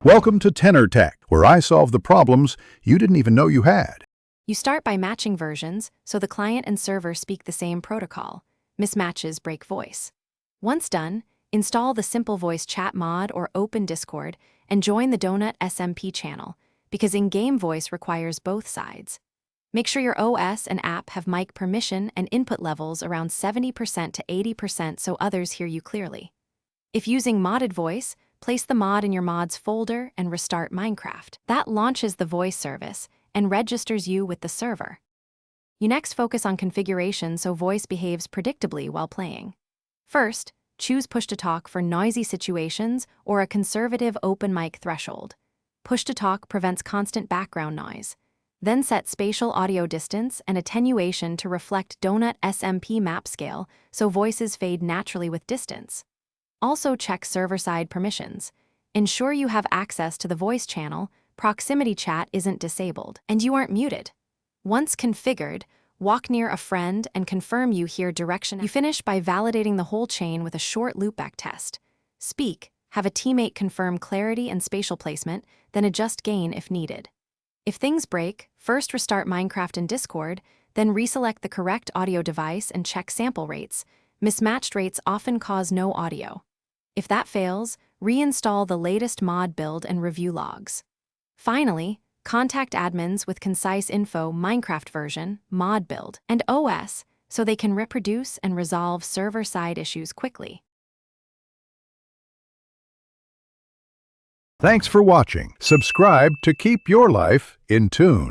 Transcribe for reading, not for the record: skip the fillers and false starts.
Welcome to Tenor Tech, where I solve the problems you didn't even know you had. You start by matching versions so the client and server speak the same protocol. Mismatches break voice. Once done, install the Simple Voice Chat mod or open Discord and join the Donut SMP channel, because in-game voice requires both sides. Make sure your OS and app have mic permission and input levels around 70% to 80% so others hear you clearly. If using modded voice, place the mod in your mods folder and restart Minecraft. That launches the voice service and registers you with the server. You next focus on configuration so voice behaves predictably while playing. First, choose push-to-talk for noisy situations or a conservative open mic threshold. Push-to-talk prevents constant background noise. Then set spatial audio distance and attenuation to reflect Donut SMP map scale so voices fade naturally with distance. Also check server-side permissions. Ensure you have access to the voice channel, proximity chat isn't disabled, and you aren't muted. Once configured, walk near a friend and confirm you hear direction. You finish by validating the whole chain with a short loopback test. Speak, have a teammate confirm clarity and spatial placement, then adjust gain if needed. If things break, first restart Minecraft and Discord, then reselect the correct audio device and check sample rates. Mismatched rates often cause no audio. If that fails, reinstall the latest mod build and review logs. Finally, contact admins with concise info Minecraft version, mod build, and OS so they can reproduce and resolve server-side issues quickly. Thanks for watching. Subscribe to keep your life in tune.